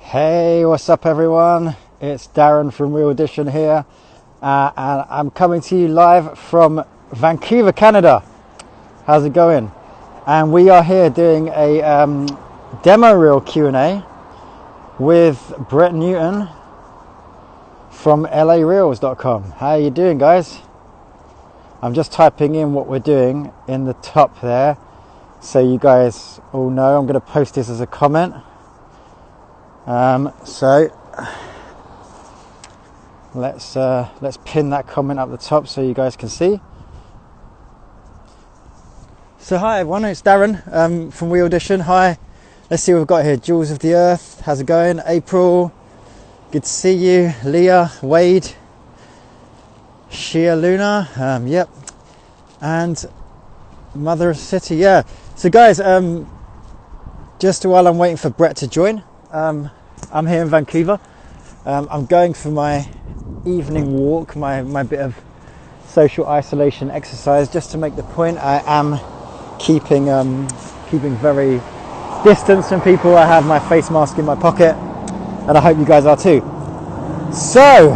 Hey, what's up everyone? It's Darren from WeAudition here, and I'm coming to you live from Vancouver, Canada. How's it going? And we are here doing a demo reel Q&A with Brett Newton from LAREELS.com. How are you doing, guys? I'm just typing in what we're doing in the top there, so you guys all know. I'm going to post this as a comment. So let's pin that comment up the top so you guys can see. So hi everyone, it's Darren from WeAudition. Hi, let's see what we've got here. Jewels of the Earth, how's it going? April, good to see you. Leah, Wade, Shia Luna, yep, and Mother City, yeah. So guys, just while I'm waiting for Brett to join, I'm here in Vancouver. I'm going for my evening walk, my bit of social isolation exercise. Just to make the point, I am keeping very distanced from people. I have my face mask in my pocket, and I hope you guys are too. So,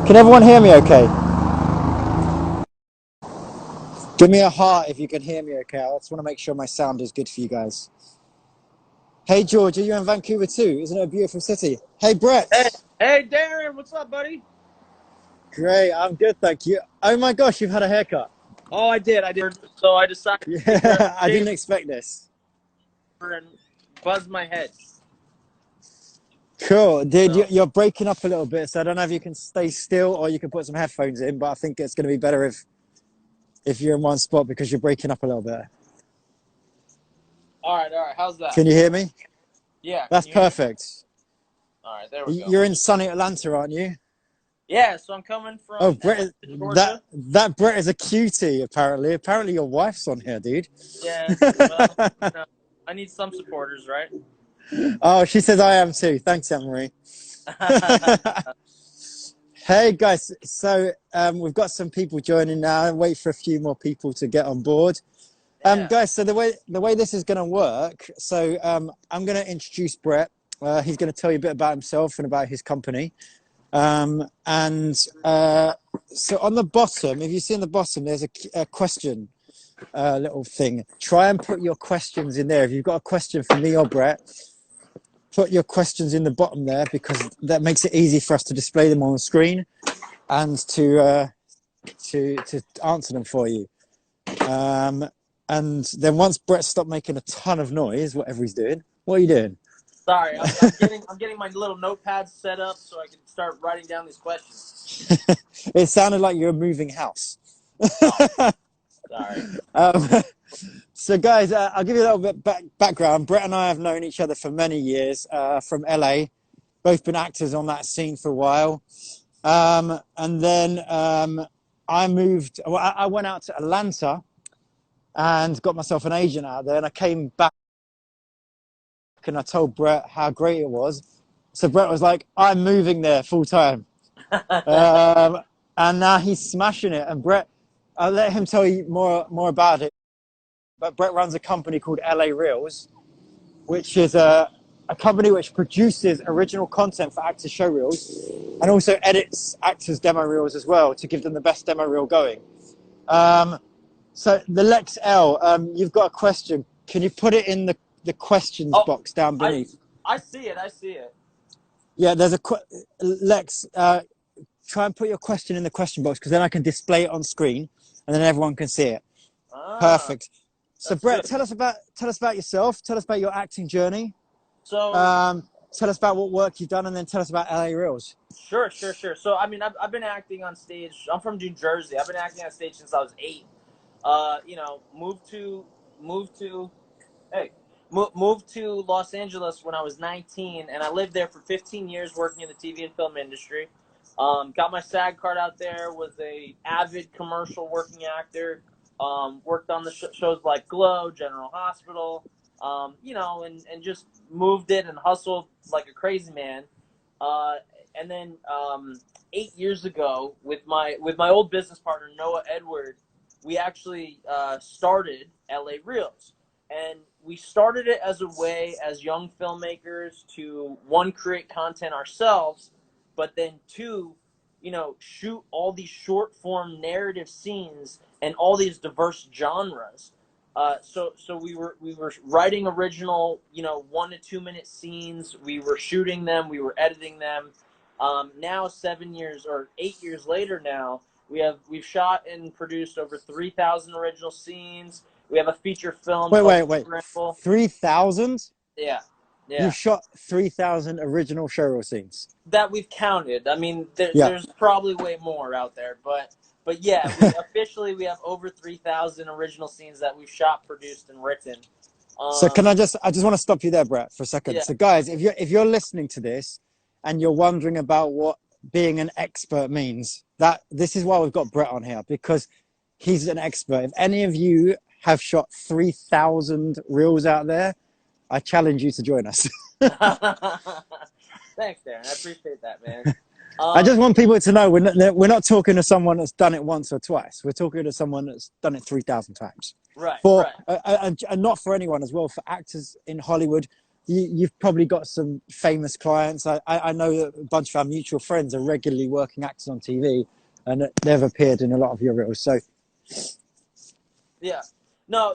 can everyone hear me okay? Give me a heart if you can hear me okay. I just want to make sure my sound is good for you guys. Hey George, are you in Vancouver too? Isn't it a beautiful city? Hey Brett. Hey Darren, what's up, buddy? Great, I'm good, thank you. Oh my gosh, you've had a haircut. Oh, I did. So I decided to grab Yeah, I didn't expect this. and buzz my head. Cool, dude. So, You're breaking up a little bit, so I don't know if you can stay still or you can put some headphones in. But I think it's going to be better if you're in one spot because you're breaking up a little bit. all right. How's that? Can you hear me? Yeah. That's perfect. All right, there we go. You're in sunny Atlanta, aren't you? Yeah. So I'm coming from Oh, Brett, Georgia. that Brett is a cutie. Apparently your wife's on here, dude. Yeah. Well, I need some supporters, right? Oh, she says I am too. Thanks, Anne-Marie. Hey guys, so we've got some people joining now. Wait for a few more people to get on board. Yeah. Guys, so the way this is going to work, so I'm going to introduce Brett. He's going to tell you a bit about himself and about his company. So on the bottom, if you see in the bottom, there's a question little thing. Try and put your questions in there. If you've got a question for me or Brett, put your questions in the bottom there, because that makes it easy for us to display them on the screen and to answer them for you. And then once Brett stopped making a ton of noise, whatever he's doing, what are you doing? Sorry, I'm getting my little notepad set up so I can start writing down these questions. It sounded like you're moving house. Oh, sorry. So guys, I'll give you a little bit background. Brett and I have known each other for many years from LA. Both been actors on that scene for a while. And then I moved, well, I went out to Atlanta and got myself an agent out there, and I came back and I told Brett how great it was. So Brett was like, I'm moving there full time. And now he's smashing it. And Brett, I'll let him tell you more about it. But Brett runs a company called LAREELS, which is a company which produces original content for actors' show reels and also edits actors' demo reels as well to give them the best demo reel going. So the Lex L, you've got a question. Can you put it in the questions box down beneath? I see it. Yeah, there's a Lex. Try and put your question in the question box, because then I can display it on screen and then everyone can see it. Perfect. So Brett, tell us about yourself. Tell us about your acting journey. So tell us about what work you've done, and then tell us about LAREELS. Sure. So I mean, I've been acting on stage. I'm from New Jersey. I've been acting on stage since I was 8. Moved to Los Angeles when I was 19, and I lived there for 15 years working in the TV and film industry. Got my SAG card out there. Was a avid commercial working actor. Worked on the shows like Glow, General Hospital. And just moved it and hustled like a crazy man. And then 8 years ago, with my old business partner Noah Edward, we actually started LAREELS. And we started it as a way as young filmmakers to, one, create content ourselves, but then two, shoot all these short form narrative scenes and all these diverse genres. So we were writing original 1 to 2 minute scenes. We were shooting them. We were editing them. Now 7 years or 8 years later, now we've shot and produced over 3,000 original scenes. We have a feature film. Wait. 3,000? Yeah. You've shot 3,000 original showreel scenes That we've counted. I mean, yeah. there's probably way more out there, but yeah, we have over 3,000 original scenes that we've shot, produced, and written. So I just want to stop you there, Brett, for a second. Yeah. So guys, if you're listening to this and you're wondering about what being an expert means, that this is why we've got Brett on here, because he's an expert. If any of you have shot 3,000 reels out there, I challenge you to join us. Thanks, Darren. I appreciate that, man. I just want people to know we're not talking to someone that's done it once or twice. We're talking to someone that's done it 3,000 times. Right. And not for anyone as well. For actors in Hollywood, you've probably got some famous clients. I know that a bunch of our mutual friends are regularly working actors on TV, and they've appeared in a lot of your reels. So, yeah. No,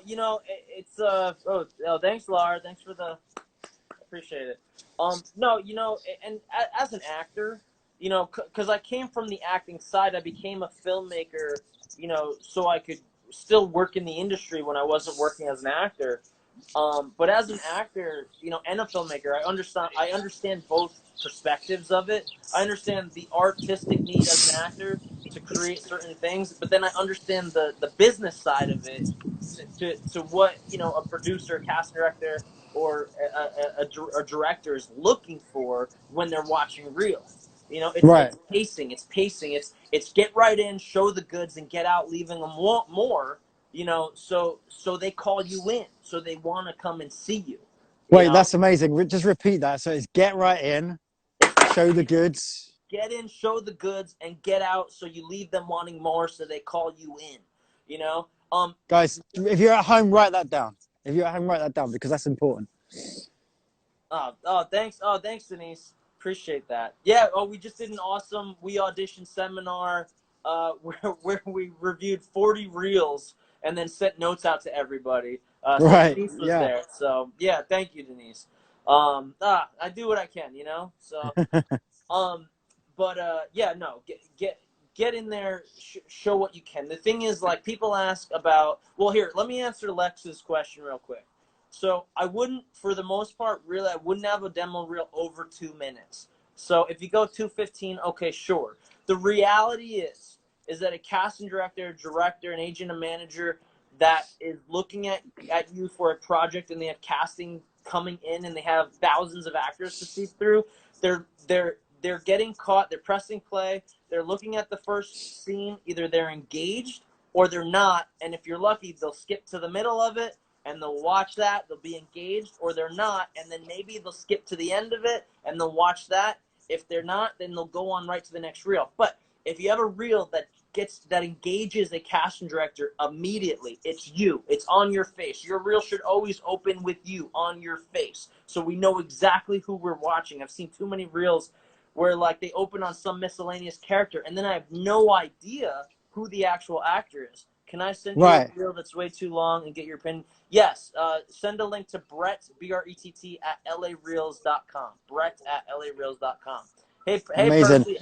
it's thanks, Lara. Thanks for the, appreciate it. No, and as an actor, because I came from the acting side, I became a filmmaker, so I could still work in the industry when I wasn't working as an actor. But as an actor, and a filmmaker, I understand both perspectives of it. I understand the artistic need as an actor to create certain things, but then I understand the business side of it to what, a producer, cast director, or a director is looking for when they're watching reels. It's pacing. It's get right in, show the goods, and get out, leaving them want more. So they call you in, so they want to come and see you. Wait, that's amazing. Just repeat that. So it's get right in, show the goods. Get in, show the goods, and get out, so you leave them wanting more, so they call you in. Guys, if you're at home, write that down. Because that's important. Thanks. Thanks, Denise. Appreciate that. Yeah. We just did an awesome WeAudition seminar where we reviewed 40 reels and then sent notes out to everybody. So right. Denise was there. So yeah, thank you, Denise. I do what I can, So, get in there, show what you can. The thing is, like, people ask about. Well, here, let me answer Lex's question real quick. So I wouldn't, for the most part, really, I wouldn't have a demo reel over 2 minutes. So if you go 2:15, okay, sure. The reality is that a casting director, an agent, a manager that is looking at you for a project, and they have casting coming in, and they have thousands of actors to see through, they're getting caught. They're pressing play. They're looking at the first scene. Either they're engaged or they're not. And if you're lucky, they'll skip to the middle of it and they'll watch that. They'll be engaged, or they're not. And then maybe they'll skip to the end of it and they'll watch that. If they're not, then they'll go on right to the next reel. But if you have a reel that engages a casting director immediately, it's you. It's on your face. Your reel should always open with you on your face, so we know exactly who we're watching. I've seen too many reels where, like, they open on some miscellaneous character, and then I have no idea who the actual actor is. Can I send you a reel that's way too long and get your opinion? Yes. Send a link to Brett, BRETT, at LAREELS.com. Brett at LAREELS.com. Hey, amazing.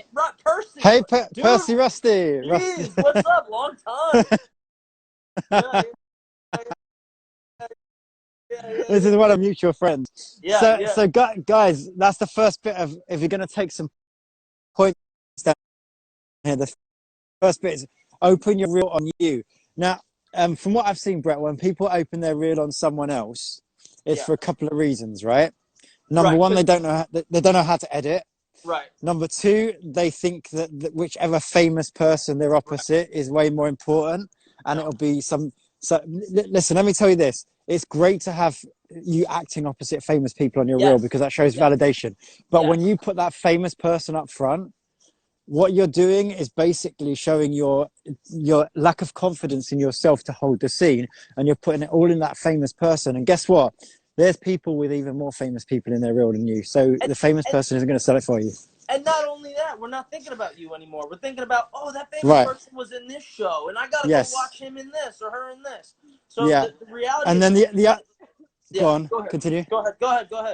Percy. Hey, Percy Rusty. Jeez, what's up? Long time. This is one of mutual friends. Yeah. So guys, that's the first bit of, if you're going to take some points down here, the first bit is open your reel on you. Now, from what I've seen, Brett, when people open their reel on someone else, it's for a couple of reasons, right? Number one, they don't know how to edit. Right. Number two, they think that whichever famous person they're opposite is way more important, and it'll be some. So listen, let me tell you this: it's great to have you acting opposite famous people on your reel, because that shows validation. But when you put that famous person up front, what you're doing is basically showing your lack of confidence in yourself to hold the scene, and you're putting it all in that famous person. And guess what? There's people with even more famous people in their reel than you. So the famous person isn't going to sell it for you. And not only that, we're not thinking about you anymore. We're thinking about, oh, that famous Right. person was in this show, and I got to go Yes. watch him in this or her in this. So Yeah. the reality And is... then Yeah, go on, go ahead. continue. Go ahead.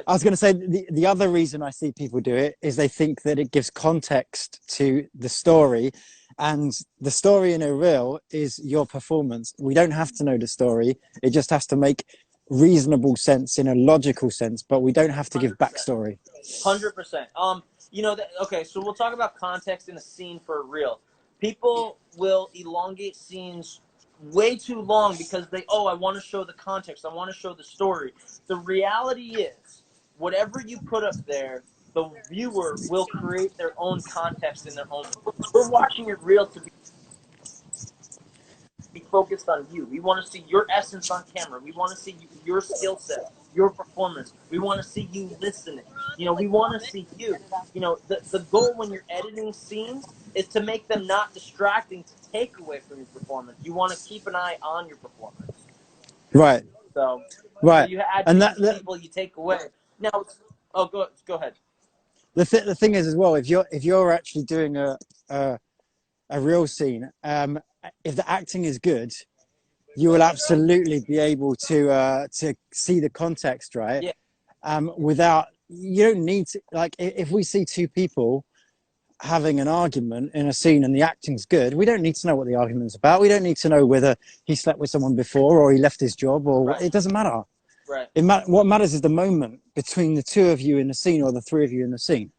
I was going to say the other reason I see people do it is they think that it gives context to the story, and the story in a reel is your performance. We don't have to know the story. It just has to make reasonable sense in a logical sense, but we don't have to give backstory. 100%. You know that. Okay, so we'll talk about context in a scene for a reel. People will elongate scenes way too long because I want to show the context. I want to show the story. The reality is, whatever you put up there, the viewer will create their own context in their own. We're watching your reel to be focused on you. We want to see your essence on camera. We want to see your skill set, your performance. We want to see you listening. You know, we want to see you. You know, the goal when you're editing scenes is to make them not distracting, to take away from your performance. You want to keep an eye on your performance. Right. So Right. you add and people, you take away. Now, go ahead. The thing is as well, if you're actually doing a real scene, if the acting is good, you will absolutely be able to see the context, right? Yeah. Without, you don't need to, like, if we see two people having an argument in a scene and the acting's good, we don't need to know what the argument's about. We don't need to know whether he slept with someone before or he left his job, or Right. It doesn't matter. Right. What matters is the moment between the two of you in the scene, or the three of you in the scene.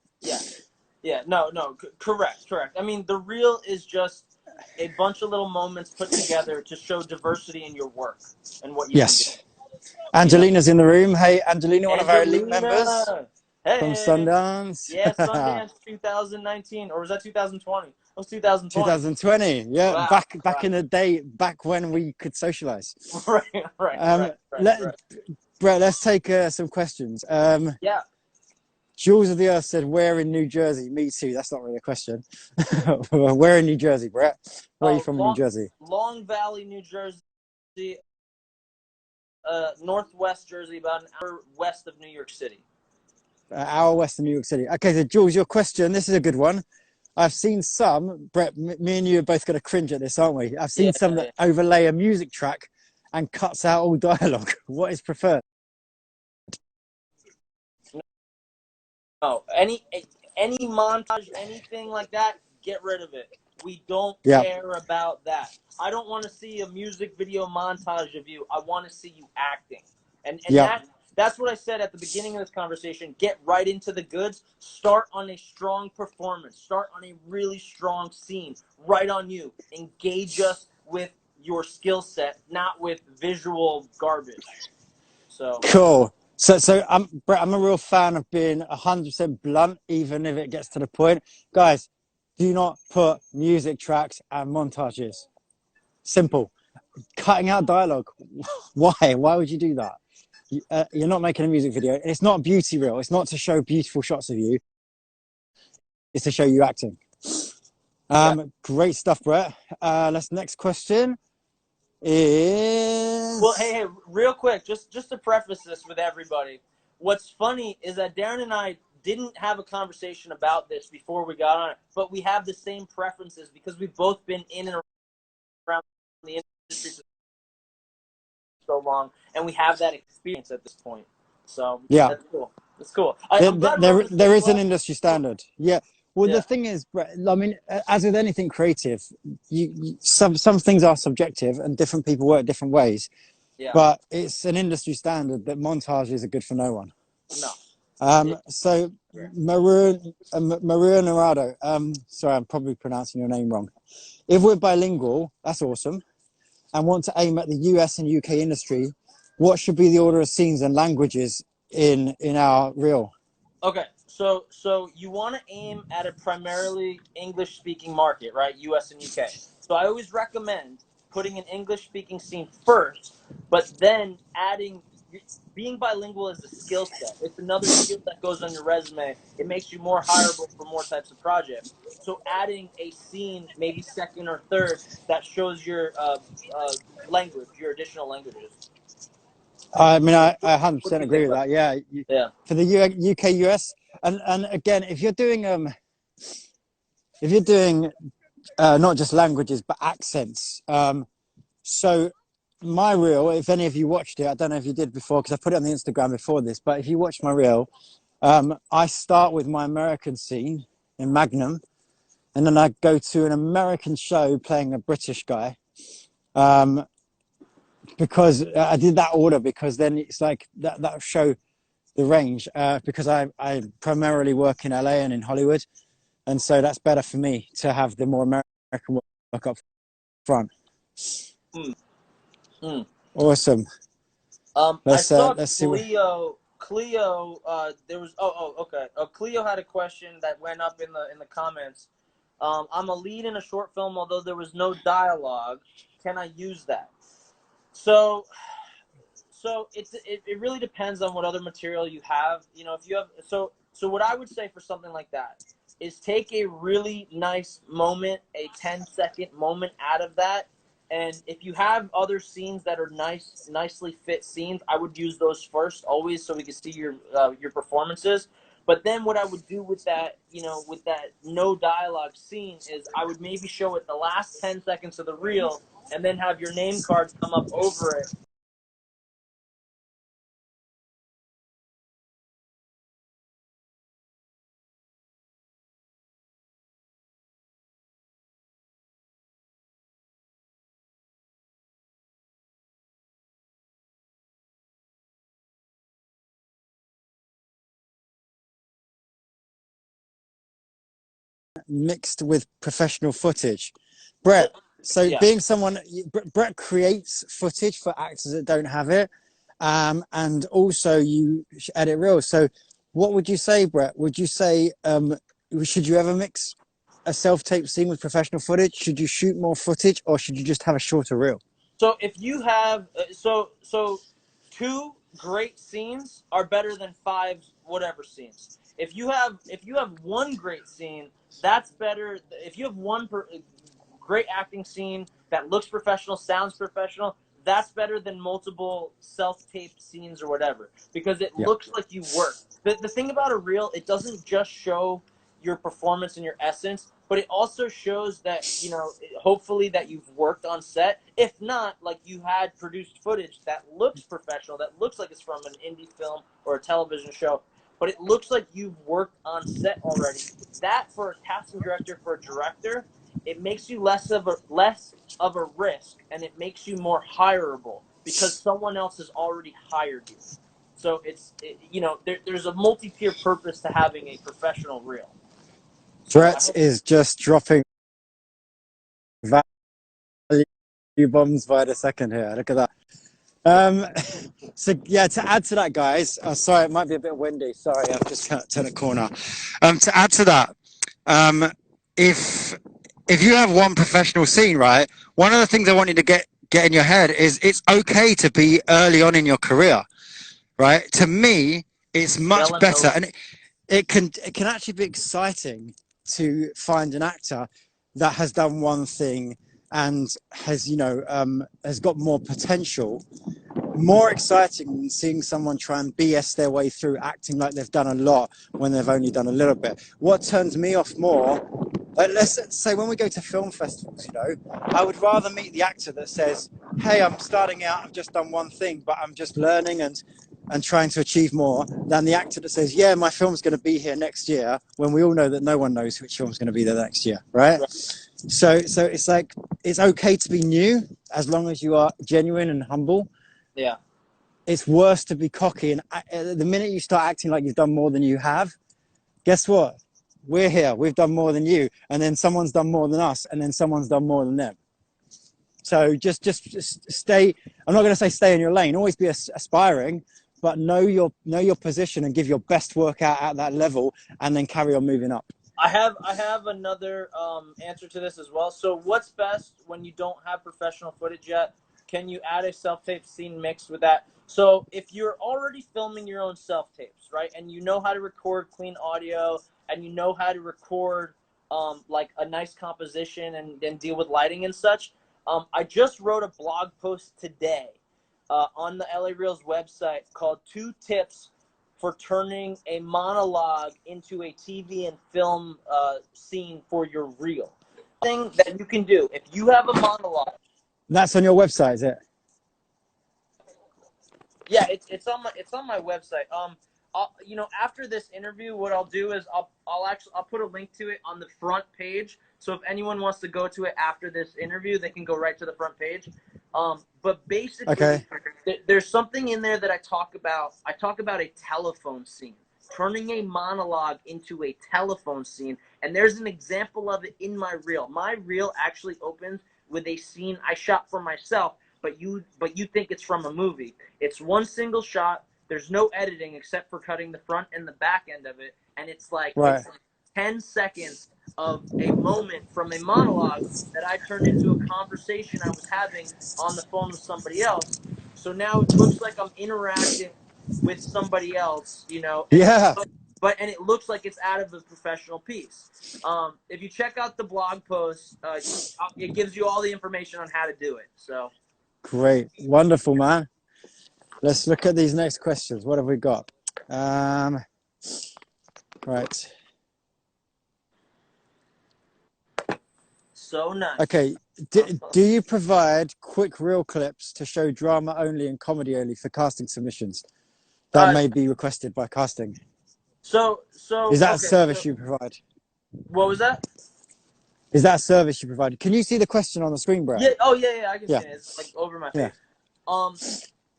Yeah. No. Correct. I mean, the reel is just a bunch of little moments put together to show diversity in your work and what you can do. Angelina's in the room. Hey, Angelina, one of our elite Angelina! members from Sundance. Yeah, Sundance 2019, or was that 2020? It was 2020. 2020. Yeah, Wow. back in the day, back when we could socialize. Right. Brett, let's take some questions. Yeah. Jules of the Earth said, "Where in New Jersey?" Me too. That's not really a question. Where in New Jersey, Brett? Where are you from in New Jersey? Long Valley, New Jersey. Northwest Jersey, about an hour west of New York City. An hour west of New York City. Okay, so Jules, your question. This is a good one. I've seen some, Brett, me and you are both going to cringe at this, aren't we? I've seen some that overlay a music track and cuts out all dialogue. What is preferred? No, any montage, anything like that, get rid of it. We don't care about that. I don't want to see a music video montage of you. I want to see you acting. And that's what I said at the beginning of this conversation. Get right into the goods. Start on a strong performance. Start on a really strong scene. Right on you. Engage us with your skill set, not with visual garbage. So cool. So Brett, I'm a real fan of being 100% blunt, even if it gets to the point. Guys, do not put music tracks and montages. Simple. Cutting out dialogue. Why? Why would you do that? You're not making a music video. It's not a beauty reel. It's not to show beautiful shots of you. It's to show you acting. Great stuff, Brett. Next question is... Well, hey, real quick, just to preface this with everybody, what's funny is that Darren and I didn't have a conversation about this before we got on it, but we have the same preferences because we've both been in and around the industry for so long, and we have that experience at this point. So that's cool. That's cool. There is an industry standard. Yeah. Well, the thing is, I mean, as with anything creative, some things are subjective and different people work different ways. Yeah. But it's an industry standard that montages are good for no one. No. So Maria Narado, sorry, I'm probably pronouncing your name wrong. If we're bilingual, that's awesome, and want to aim at the US and UK industry, what should be the order of scenes and languages in our reel? Okay, so you want to aim at a primarily English-speaking market, right? US and UK. So I always recommend putting an English-speaking scene first, but then adding being bilingual is a skill set. It's another skill that goes on your resume. It makes you more hireable for more types of projects. So adding a scene, maybe second or third, that shows your language, your additional languages. I mean, I What do 100% you agree think with about that. Yeah, Yeah. for the UK US, and again, if you're doing not just languages but accents, so my reel, if any of you watched it, I don't know if you did before because I put it on the Instagram before this, but if you watch my reel, I start with my American scene in Magnum, and then I go to an American show playing a British guy. Because I did that order because then it's like that'll show the range because I primarily work in LA and in Hollywood, and so that's better for me to have the more American work up front. Mm. Mm. Awesome. I saw Let's see what. Cleo, there was okay. Cleo had a question that went up in the comments. I'm a lead in a short film, although there was no dialogue. Can I use that? So it really depends on what other material you have. You know, if you have so what I would say for something like that is take a really nice moment, a 10-second moment out of that. And if you have other scenes that are nicely fit scenes, I would use those first always so we can see your performances. But then what I would do with that, you know, with that no dialogue scene is I would maybe show it the last 10 seconds of the reel and then have your name card come up over it. Mixed with professional footage. Brett, so Yeah. being someone, Brett creates footage for actors that don't have it, and also you edit reels. So, what would you say, Brett? Would you say should you ever mix a self-tape scene with professional footage? Should you shoot more footage, or should you just have a shorter reel? So if you have two great scenes are better than five whatever scenes. If you have one great scene, that's better. If you have great acting scene that looks professional, sounds professional, that's better than multiple self-taped scenes or whatever because it Yeah. looks like you work. The thing about a reel, it doesn't just show your performance and your essence, but it also shows that, you know, hopefully that you've worked on set. If not, like you had produced footage that looks professional, that looks like it's from an indie film or a television show, but it looks like you've worked on set already. That for a casting director, for a director, it makes you less of a risk, and it makes you more hireable because someone else has already hired you. So there's a multi-tier purpose to having a professional reel. So I Brett hope. is just dropping value bombs by the second here. Look at that. So yeah, to add to that, guys. Sorry, it might be a bit windy. Sorry, I've just turned a corner. To add to that, if you have one professional scene, right? One of the things I want you to get in your head is it's okay to be early on in your career, right? To me, it's much better, and it can actually be exciting to find an actor that has done one thing and has got more potential, more exciting than seeing someone try and BS their way through acting like they've done a lot when they've only done a little bit. What turns me off more, like let's say when we go to film festivals, I would rather meet the actor that says, hey, I'm starting out, I've just done one thing, but I'm just learning and trying to achieve more, than the actor that says, yeah, my film's going to be here next year, when we all know that no one knows which film's going to be there next year, right? So it's like, it's okay to be new as long as you are genuine and humble. Yeah. It's worse to be cocky, and the minute you start acting like you've done more than you have, guess what? We're here, we've done more than you, and then someone's done more than us, and then someone's done more than them. So just stay. I'm not going to say stay in your lane. Always be aspiring, but know your position and give your best work out at that level, and then carry on moving up. I have another answer to this as well. So what's best when you don't have professional footage yet? Can you add a self-tape scene mixed with that? So if you're already filming your own self-tapes, right, and you know how to record clean audio and you know how to record like a nice composition and deal with lighting and such, I just wrote a blog post today on the LA Reels website called 2 Tips for Turning a Monologue into a TV and Film Scene for Your Reel. Thing that you can do if you have a monologue. That's on your website, is it? Yeah, it's on my website. You know, after this interview, what I'll do is I'll put a link to it on the front page. So if anyone wants to go to it after this interview, they can go right to the front page. But basically, Okay. there's something in there that I talk about. I talk about a telephone scene, turning a monologue into a telephone scene, and there's an example of it in my reel. My reel actually opens with a scene I shot for myself, but you think it's from a movie. It's one single shot. There's no editing except for cutting the front and the back end of it, and it's like Right. 10 seconds of a moment from a monologue that I turned into a conversation I was having on the phone with somebody else. So now it looks like I'm interacting with somebody else, you know, and Yeah. and it looks like it's out of a professional piece. If you check out the blog post, it gives you all the information on how to do it. So Great. Wonderful, man. Let's look at these next questions. What have we got? Right. so nice. Okay. Do you provide quick reel clips to show drama only and comedy only for casting submissions that may be requested by casting? So Is that a okay. service you provide? What was that? Is that a service you provide? Can you see the question on the screen, Brett? Yeah. Oh yeah. I can Yeah. see it. It's like over my Yeah. face.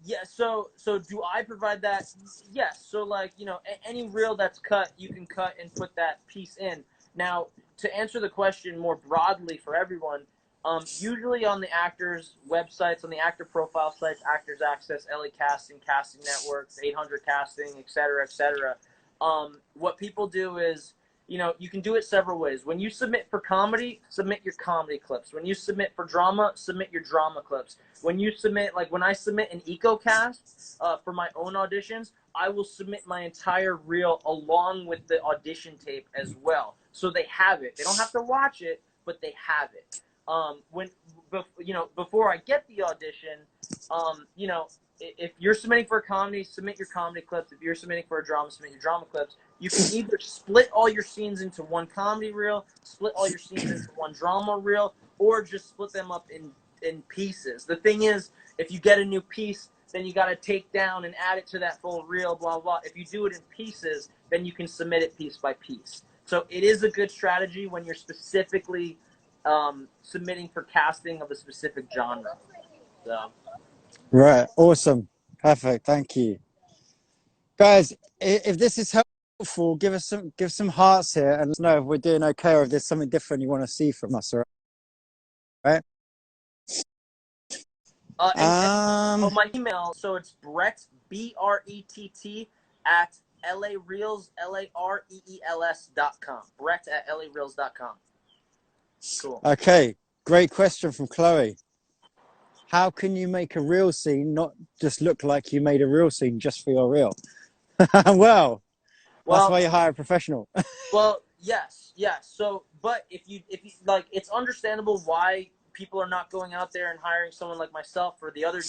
Yeah. So do I provide that? Yes. So like, you know, any reel that's cut, you can cut and put that piece in. Now, to answer the question more broadly for everyone, usually on the actors' websites, on the actor profile sites, Actors Access, LA Casting, Casting Networks, 800 Casting, et cetera, what people do is, you know, you can do it several ways. When you submit for comedy, submit your comedy clips. When you submit for drama, submit your drama clips. When you submit, like when I submit an EcoCast for my own auditions, I will submit my entire reel along with the audition tape as well. So they have it. They don't have to watch it, but they have it. You know, before I get the audition, you know, if you're submitting for a comedy, submit your comedy clips. If you're submitting for a drama, submit your drama clips. You can either split all your scenes into one comedy reel, split all your scenes into one drama reel, or just split them up in pieces. The thing is, if you get a new piece, then you got to take down and add it to that full reel, blah, blah. If you do it in pieces, then you can submit it piece by piece. So it is a good strategy when you're specifically submitting for casting of a specific genre. So. Right. Awesome. Perfect. Thank you. Guys, if this is helpful, give some hearts here and let us know if we're doing okay or if there's something different you want to see from us, all right? Oh, my email, so it's Brett, BRETT, at LAREELS, LAREELS.com. Brett at LAREELS.com. Cool. Okay, great question from Chloe. How can you make a real scene not just look like you made a real scene just for your reel? Well, that's why you hire a professional. Well, yes. So, but if you like, it's understandable why people are not going out there and hiring someone like myself or the other,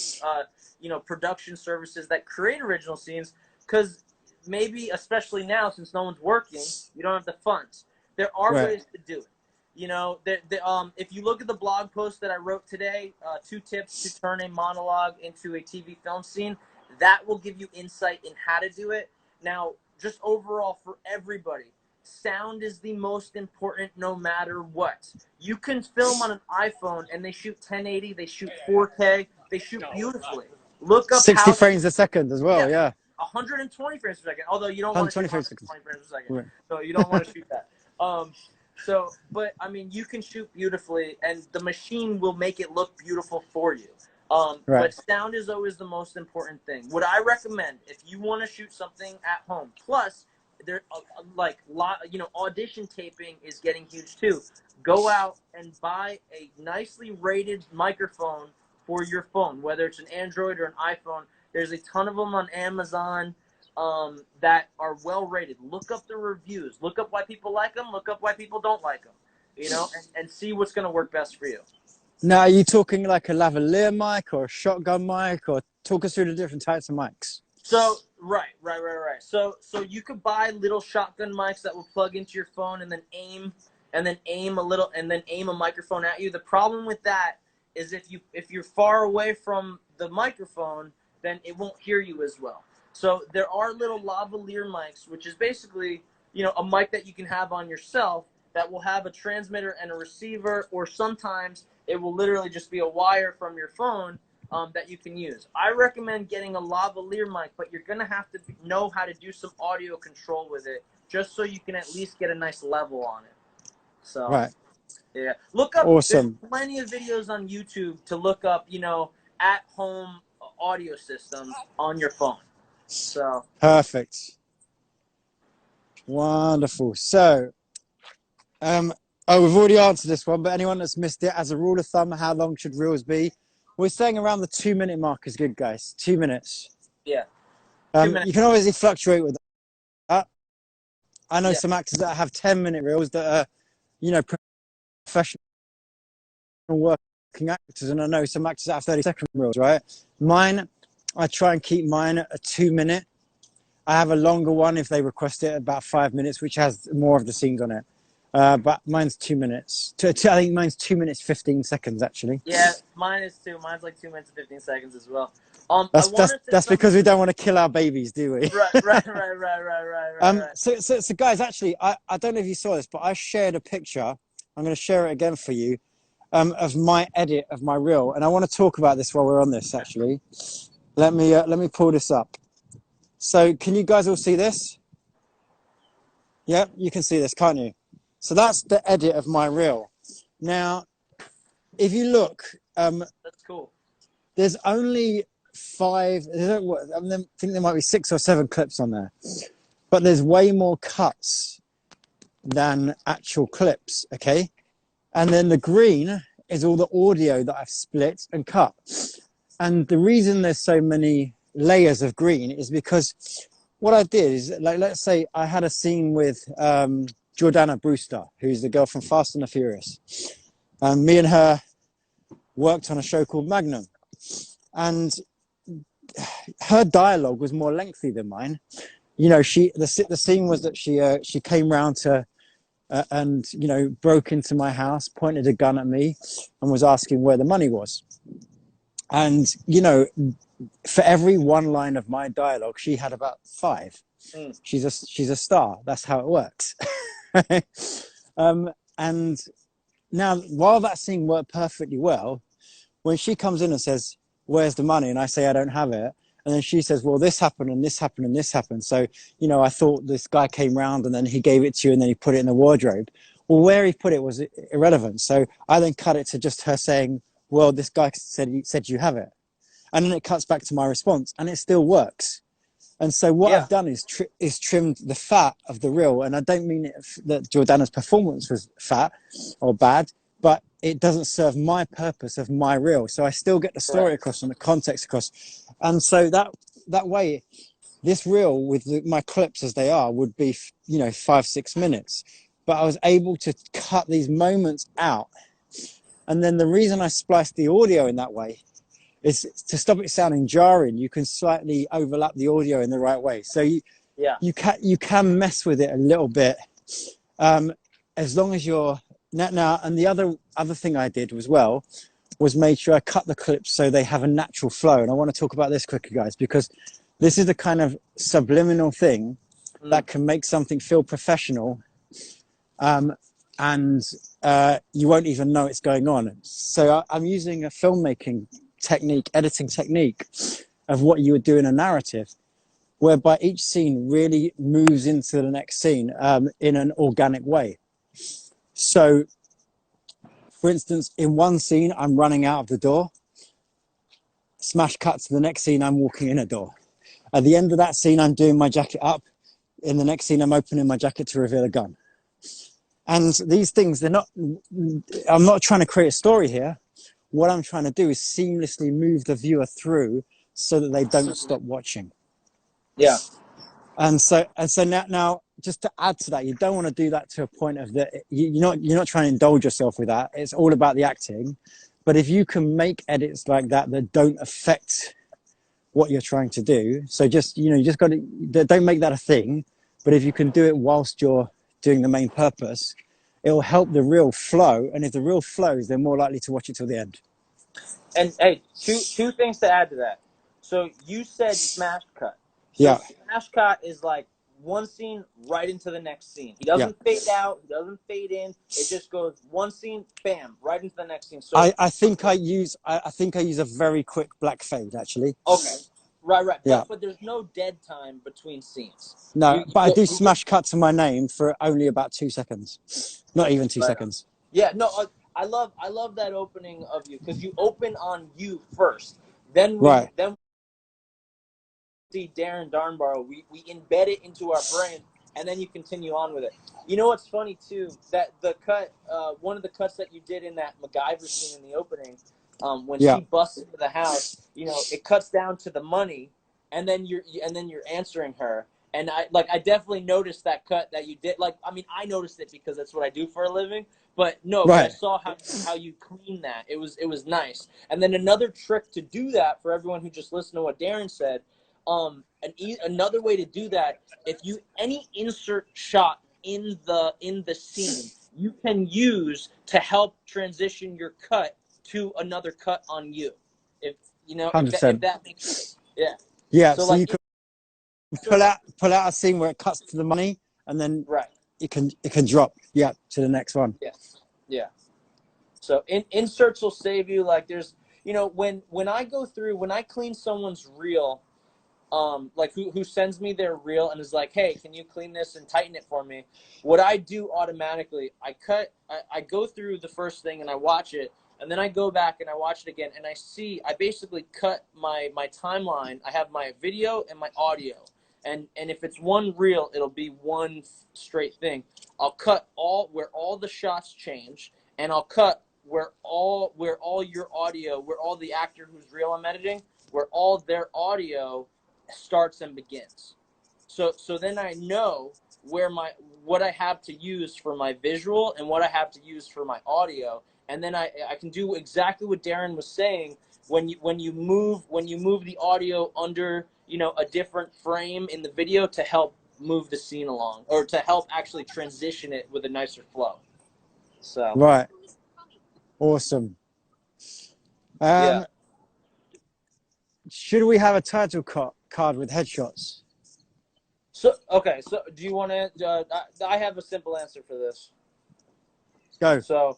you know, production services that create original scenes, because maybe, especially now, since no one's working, you don't have the funds. There are Right. ways to do it. You know, if you look at the blog post that I wrote today, 2 tips to turn a monologue into a TV film scene, that will give you insight in how to do it. Now, just overall for everybody, sound is the most important no matter what. You can film on an iPhone and they shoot 1080, they shoot 4K, they shoot beautifully. Look up 60 how frames a second as well, yeah. 120 frames per second. Although you don't want to 120 shoot frames a second. 120 frames per second. Right. So you don't want to shoot that. So, but I mean, you can shoot beautifully, and the machine will make it look beautiful for you. Right. But sound is always the most important thing. What I recommend, if you want to shoot something at home, plus there, you know, audition taping is getting huge too. Go out and buy a nicely rated microphone for your phone, whether it's an Android or an iPhone. There's a ton of them on Amazon that are well rated. Look up the reviews. Look up why people like them. Look up why people don't like them. You know, and see what's going to work best for you. Now, are you talking like a lavalier mic or a shotgun mic, or talk us through the different types of mics? So right. So you could buy little shotgun mics that will plug into your phone and then aim a microphone at you. The problem with that is if you're far away from the microphone, then it won't hear you as well. So there are little lavalier mics, which is basically, you know, a mic that you can have on yourself that will have a transmitter and a receiver, or sometimes it will literally just be a wire from your phone that you can use. I recommend getting a lavalier mic, but you're going to have to know how to do some audio control with it, just so you can at least get a nice level on it. So, right. Yeah. Look up, Awesome. There's plenty of videos on YouTube to look up, you know, at-home audio systems on your phone. So Perfect. Wonderful. So, we've already answered this one, but anyone that's missed it, as a rule of thumb, how long should reels be? We're saying around the 2-minute mark is good, guys. 2 minutes. Yeah. 2 minutes. You can obviously fluctuate with that. I know some actors that have 10-minute reels that are, you know, professional working actors, and I know some actors that have 30-second reels, right? Mine, I try and keep mine at a 2-minute. I have a longer one if they request it, about 5 minutes, which has more of the scenes on it. But mine's 2 minutes. I think mine's 2 minutes 15 seconds actually. Yeah, mine is too. Mine's like 2 minutes and 15 seconds as well. That's because we don't want to kill our babies, do we? Right. So guys, actually, I don't know if you saw this, but I shared a picture. I'm going to share it again for you, of my edit of my reel, and I want to talk about this while we're on this. Actually, let me pull this up. So, can you guys all see this? Yeah, you can see this, can't you? So that's the edit of my reel. Now, if you look, that's cool. There's only 5. I think there might be 6 or 7 clips on there, but there's way more cuts than actual clips. Okay, and then the green is all the audio that I've split and cut. And the reason there's so many layers of green is because what I did is, like, let's say I had a scene with Jordana Brewster, who's the girl from Fast and the Furious. Me and her worked on a show called Magnum, and her dialogue was more lengthy than mine. You know, the scene was that she came round to and, you know, broke into my house, pointed a gun at me, and was asking where the money was. And, you know, for every one line of my dialogue, she had about 5. She's a star. That's how it works. And now, while that scene worked perfectly well, when she comes in and says, "Where's the money?" and I say I don't have it, and then she says, "Well, this happened and this happened and this happened. So, you know, I thought this guy came round and then he gave it to you and then he put it in the wardrobe." Well, where he put it was irrelevant. So I then cut it to just her saying, "Well, this guy said you have it," and then it cuts back to my response, and it still works. And so what I've done is trimmed the fat of the reel. And I don't mean that Jordana's performance was fat or bad, but it doesn't serve my purpose of my reel. So I still get the story across and the context across. And so that way, this reel with my clips as they are would be, you know, 5-6 minutes. But I was able to cut these moments out. And then the reason I spliced the audio in that way is to stop it sounding jarring. You can slightly overlap the audio in the right way. So you can mess with it a little bit, as long as you're now. And the other thing I did as well was made sure I cut the clips so they have a natural flow. And I want to talk about this quickly, guys, because this is the kind of subliminal thing that can make something feel professional, and you won't even know it's going on. So I'm using a filmmaking editing technique of what you would do in a narrative, whereby each scene really moves into the next scene in an organic way. So, for instance, in one scene, I'm running out of the door. Smash cut to the next scene, I'm walking in a door. At the end of that scene, I'm doing my jacket up. In the next scene, I'm opening my jacket to reveal a gun. And these things, I'm not trying to create a story here. What I'm trying to do is seamlessly move the viewer through so that they don't stop watching. Yeah. And so now just to add to that, you don't want to do that to a point of that you're not trying to indulge yourself with that. It's all about the acting. But if you can make edits like that don't affect what you're trying to do, so just you just got to don't make that a thing. But if you can do it whilst you're doing the main purpose, it'll help the reel flow. And if the reel flows, they're more likely to watch it till the end. And hey, two things to add to that. So you said smash cut. So Yeah. smash cut is like one scene right into the next scene. He doesn't fade out. He doesn't fade in. It just goes one scene, bam, right into the next scene. So I think I use a very quick black fade actually. Okay. Right. Yeah. But there's no dead time between scenes. No, but I do smash cut to my name for only about 2 seconds. Not even 2 seconds. Yeah, no, I love that opening of you, because you open on you first. Then we see Darren Darnborough. We embed it into our brain, and then you continue on with it. You know what's funny too? That the cut, one of the cuts that you did in that MacGyver scene in the opening, when she busts into the house, it cuts down to the money, and then you're answering her. And I definitely noticed that cut that you did. I noticed it because that's what I do for a living. But no, but I saw how you clean that. It was nice. And then another trick to do that for everyone who just listened to what Darren said. Another way to do that, if you any insert shot in the scene, you can use to help transition your cut to another cut on you. If that makes sense. Yeah. Yeah. So you can pull out a scene where it cuts to the money, and then it can drop to the next one. Yeah. So inserts will save you. Like there's when I clean someone's reel, like who sends me their reel and is like, hey, can you clean this and tighten it for me? What I do automatically, I go through the first thing and I watch it, and then I go back and I watch it again, and I basically cut my timeline. I have my video and my audio. And if it's one reel, it'll be one straight thing. I'll cut where all the shots change, and I'll cut where all your audio, where all the actor whose reel I'm editing, where all their audio starts and begins. So then I know what I have to use for my visual and what I have to use for my audio, and then I can do exactly what Darren was saying. When you move the audio under a different frame in the video to help move the scene along, or to help actually transition it with a nicer flow. So awesome. Should we have a title card with headshots? So do you want to? I have a simple answer for this. Go. So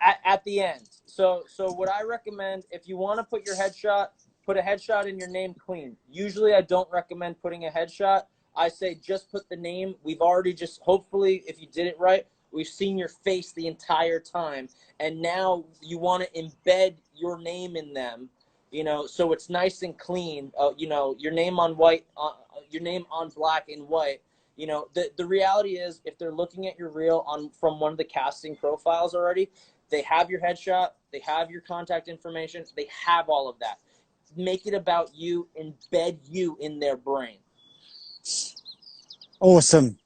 at the end. So what I recommend, if you want to put your headshot, put a headshot in your name clean. Usually I don't recommend putting a headshot. I say just put the name. We've already hopefully, if you did it right, we've seen your face the entire time. And now you want to embed your name in them, so it's nice and clean. Your name on white, your name on black and white. The reality is, if they're looking at your reel from one of the casting profiles already, they have your headshot, they have your contact information, they have all of that. Make it about you, embed you in their brain. Awesome.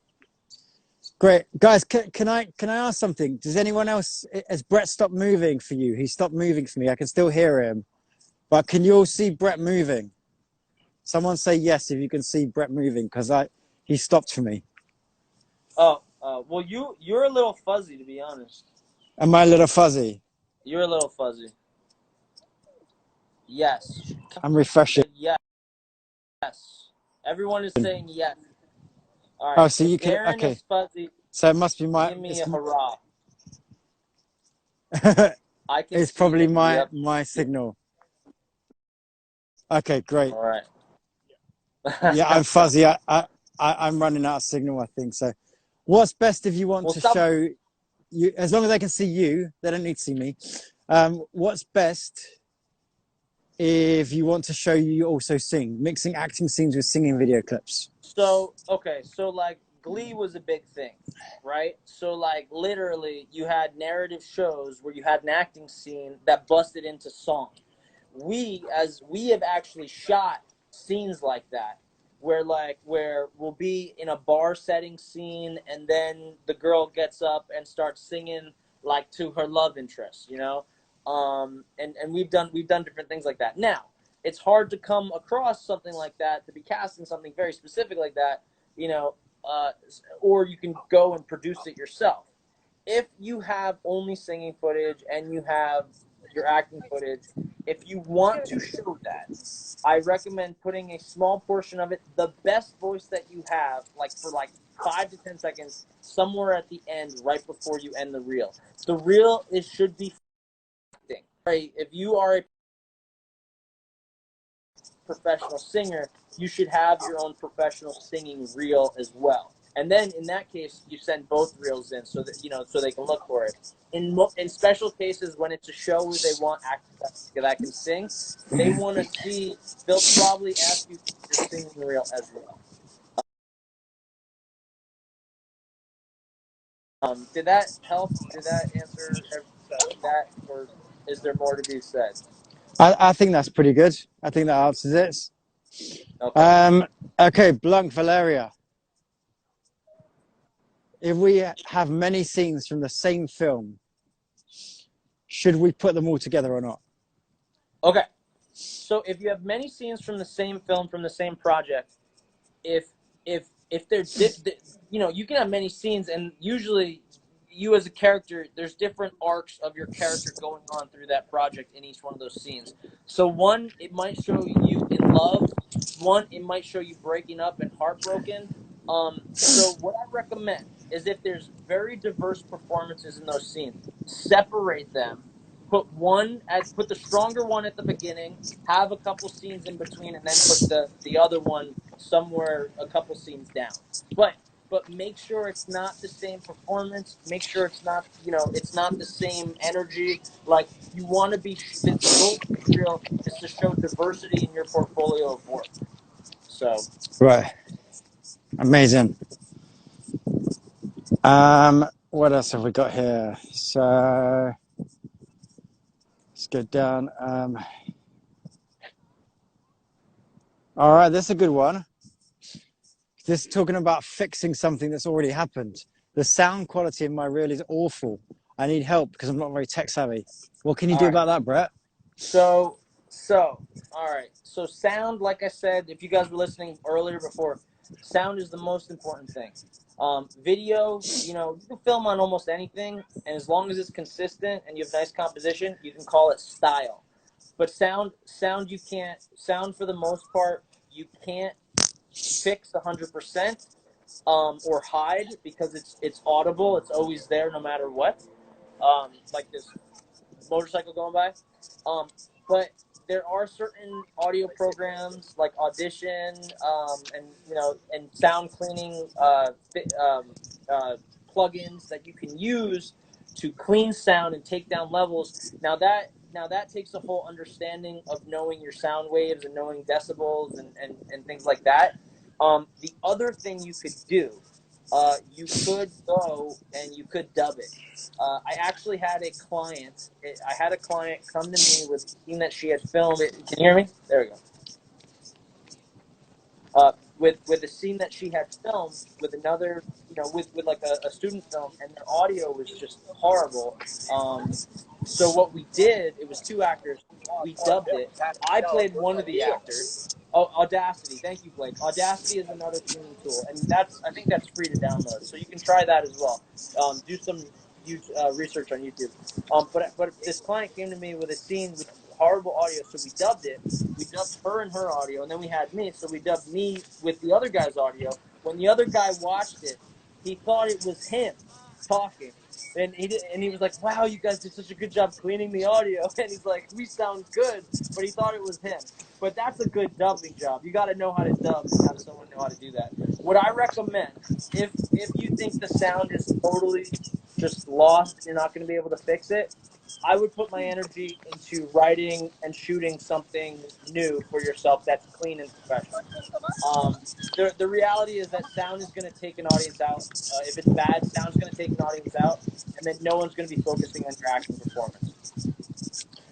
Great. Guys, can I ask something? Does anyone else, has Brett stopped moving for you? He stopped moving for me. I can still hear him. But can you all see Brett moving? Someone say yes if you can see Brett moving, because he stopped for me. Well, you're a little fuzzy, to be honest. Am I a little fuzzy? You're a little fuzzy. Yes. I'm refreshing. Yes. Everyone is saying yes. All right. Oh, so you can. Darren Okay. is fuzzy. So it must be my. Give me a hurrah. It's probably my signal. Okay, great. All right. Yeah, I'm fuzzy. I'm running out of signal, I think. So what's best if you want to show you, as long as they can see you, they don't need to see me. What's best if you want to show you also sing, mixing acting scenes with singing video clips? So like Glee was a big thing, right? So like literally you had narrative shows where you had an acting scene that busted into song. we have actually shot scenes like that, where we'll be in a bar setting scene, and then the girl gets up and starts singing like to her love interest, and we've done different things like that. Now, it's hard to come across something like that, to be cast in something very specific like that, you know, or you can go and produce it yourself. If you have only singing footage and you have your acting footage, if you want to show that, I recommend putting a small portion of it, the best voice that you have, like for like 5 to 10 seconds, somewhere at the end, right before you end the reel. The reel should be acting. Right? If you are a professional singer, you should have your own professional singing reel as well. And then in that case, you send both reels in so that so they can look for it. In special cases, when it's a show where they want actors that can sing, they want to see. They'll probably ask you for your singing reel as well. Did that help? Did that answer that, or is there more to be said? I think that's pretty good. I think that answers it. Okay. Okay, Blanc Valeria. If we have many scenes from the same film, should we put them all together or not? Okay. So if you have many scenes from the same film, from the same project, if if they're you can have many scenes, and usually you as a character, there's different arcs of your character going on through that project in each one of those scenes. So one, it might show you in love. One, it might show you breaking up and heartbroken. So what I recommend is, if there's very diverse performances in those scenes, separate them. Put the stronger one at the beginning, have a couple scenes in between, and then put the other one somewhere a couple scenes down. But make sure it's not the same performance. Make sure it's not the same energy. Like, you want to be the goal of the reel is to show diversity in your portfolio of work. So Right. Amazing. What else have we got here? So let's go down. All right, this is a good one. This is talking about fixing something that's already happened. The sound quality in my reel is awful. I need help because I'm not very tech savvy. What can you do about that, Brett? So, all right. So sound, like I said, if you guys were listening earlier before, sound is the most important thing. Video, you can film on almost anything, and as long as it's consistent and you have nice composition, you can call it style. But you can't. Sound, for the most part, you can't fix 100%, or hide, because it's audible. It's always there, no matter what. Like this motorcycle going by. But there are certain audio programs like Audition, and sound cleaning plugins that you can use to clean sound and take down levels. Now that takes a whole understanding of knowing your sound waves and knowing decibels and things like that. The other thing you could do, you could go and you could dub it. I actually had a client. I had a client come to me with a scene that she had filmed. Can you hear me? There we go. With a scene that she had filmed with another, with like a student film, and their audio was just horrible. So what we did, it was two actors. We dubbed it. I played one of the actors. Oh, Audacity. Thank you, Blake. Audacity is another cleaning tool, and I think that's free to download. So you can try that as well. Do some research on YouTube. But this client came to me with a scene with horrible audio, so we dubbed it. We dubbed her and her audio, and then we had me, so we dubbed me with the other guy's audio. When the other guy watched it, he thought it was him talking. And he was like, "Wow, you guys did such a good job cleaning the audio." And he's like, "We sound good," but he thought it was him. But that's a good dubbing job. You got to know how to dub and have someone know how to do that. What I recommend, if you think the sound is totally just lost, you're not going to be able to fix it, I would put my energy into writing and shooting something new for yourself that's clean and professional. The reality is that sound is going to take an audience out. If it's bad, sound's going to take an audience out, and then no one's going to be focusing on your acting performance.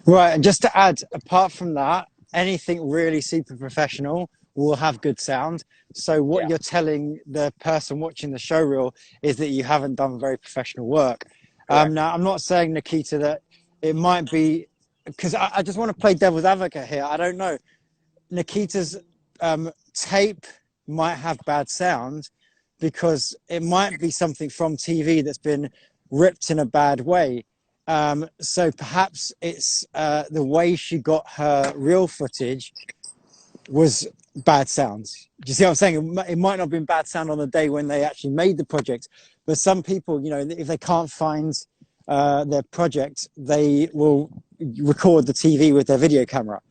Right, and just to add, apart from that, anything really super professional will have good sound. So what Yeah, you're telling the person watching the show reel is that you haven't done very professional work. correct. Now, I'm not saying, Nikita, that it might be because I just want to play devil's advocate here. I don't know. Nikita's tape might have bad sound because it might be something from TV that's been ripped in a bad way. So perhaps it's the way she got her real footage was bad sounds. Do you see what I'm saying? It might not have been bad sound on the day when they actually made the project, but some people, you know, if they can't find their project, they will record the TV with their video camera.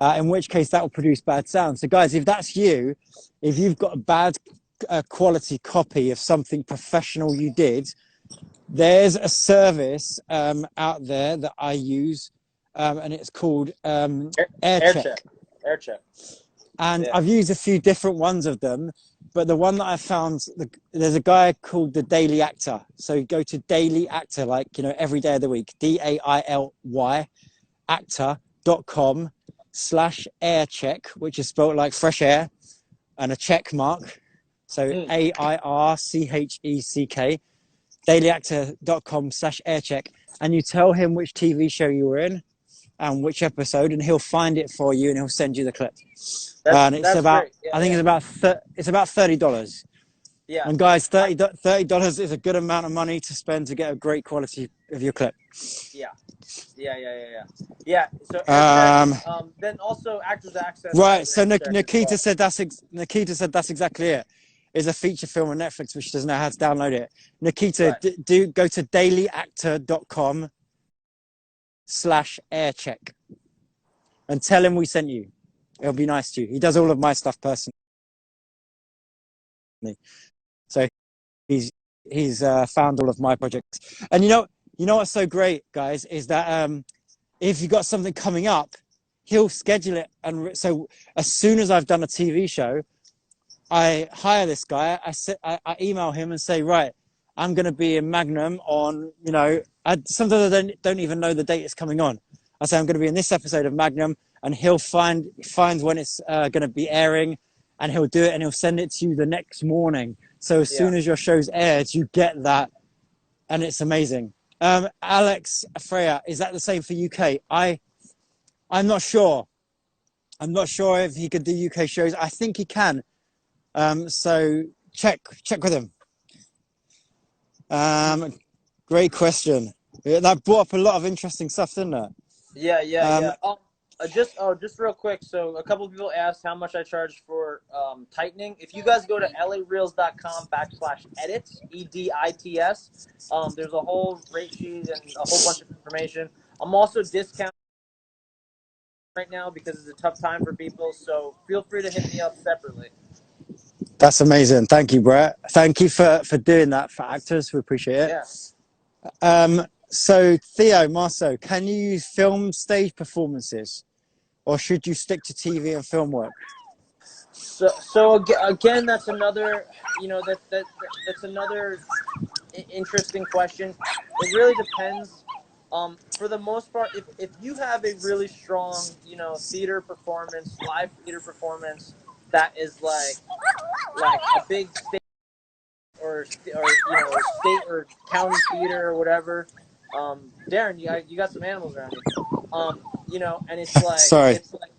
In which case that will produce bad sound. So guys, if that's you, if you've got a bad quality copy of something professional you did, there's a service out there that I use, and it's called Air check, AirCheck. air check. And Yeah. I've used a few different ones of them, but the one that I found, there's a guy called the Daily Actor. So go to Daily Actor, like, you know, every day of the week, DAILY actor.com/aircheck, which is spelled like fresh air and a check mark. So AIRCHECK, dailyactor.com/aircheck. And you tell him which TV show you were in and which episode, and he'll find it for you and he'll send you the clip. And it's That's about, great. Yeah, I think yeah, it's about $30. yeah. And guys, I, $30 is a good amount of money to spend to get a great quality of your clip. yeah, yeah. So air check. Um, Then also Actors Access right. has So air check as Nikita well. said that's exactly it. Is a feature film on Netflix, which doesn't know how to download it. Nikita, Right. do go to dailyactor.com/aircheck and tell him we sent you. It'll be nice to you. He does all of my stuff personally, so he's found all of my projects. And you know what's so great, guys, is that if you've got something coming up, he'll schedule it. And so as soon as I've done a TV show, I hire this guy. I email him and say, right, I'm going to be in Magnum on, you know, sometimes I don't even know the date it's coming on. I say I'm going to be in this episode of Magnum, and he'll find when it's going to be airing, and he'll do it, and he'll send it to you the next morning. So as Yeah. soon as your show's aired, you get that, and it's amazing. Alex Freya, is that the same for UK? I'm not sure. I'm not sure if he could do UK shows. I think he can. So check with him. Great question. That brought up a lot of interesting stuff, didn't it? Yeah. Just real quick. So a couple of people asked how much I charge for tightening. If you guys go to lareels.com/edits, EDITS, there's a whole rate sheet and a whole bunch of information. I'm also discounting right now because it's a tough time for people. So feel free to hit me up separately. That's amazing. Thank you, Brett. Thank you for doing that for actors. We appreciate it. Yeah. So Theo, Marceau, can you use film stage performances, or should you stick to TV and film work? So again, that's another, that's another interesting question. It really depends. For the most part, if you have a really strong, theater performance, live theater performance that is like a big state or state or county theater or whatever. Darren, you got some animals around you. And Sorry. it's like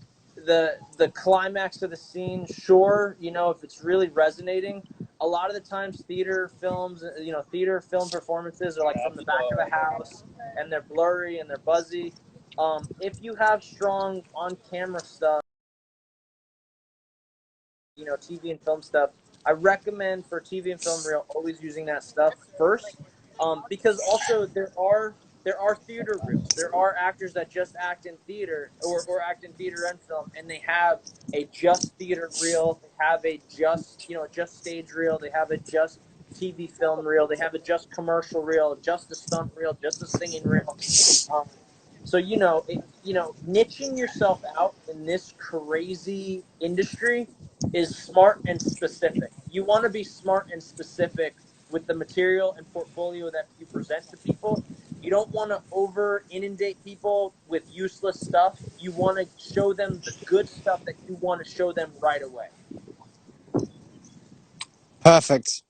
the climax of the scene. Sure, if it's really resonating. A lot of the times, theater films, theater film performances are like from the back of a house, and they're blurry and they're buzzy. If you have strong on-camera stuff, TV and film stuff, I recommend for TV and film reel always using that stuff first, because also there are theater reels. There are actors that just act in theater or act in theater and film, and they have a just theater reel. They have a just stage reel. They have a just TV film reel. They have a just commercial reel, just a stunt reel, just a singing reel. So niching yourself out in this crazy industry is smart and specific. You want to be smart and specific with the material and portfolio that you present to people. You don't want to over inundate people with useless stuff. You want to show them the good stuff that you want to show them right away. Perfect.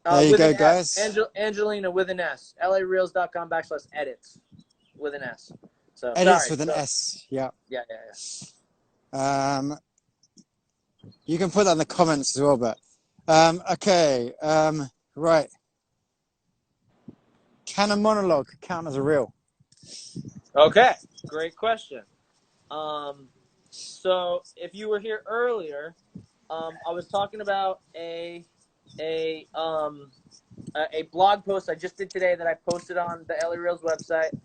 There you With go, an S. guys. Angelina with an S. LAREELS.com/edits with an S. So Edits sorry. with an S. Yeah. Yeah. You can put that in the comments as well, but okay. Right. Can a monologue count as a reel? Okay. Great question. So if you were here earlier, I was talking about a blog post I just did today that I posted on the LAREELS website.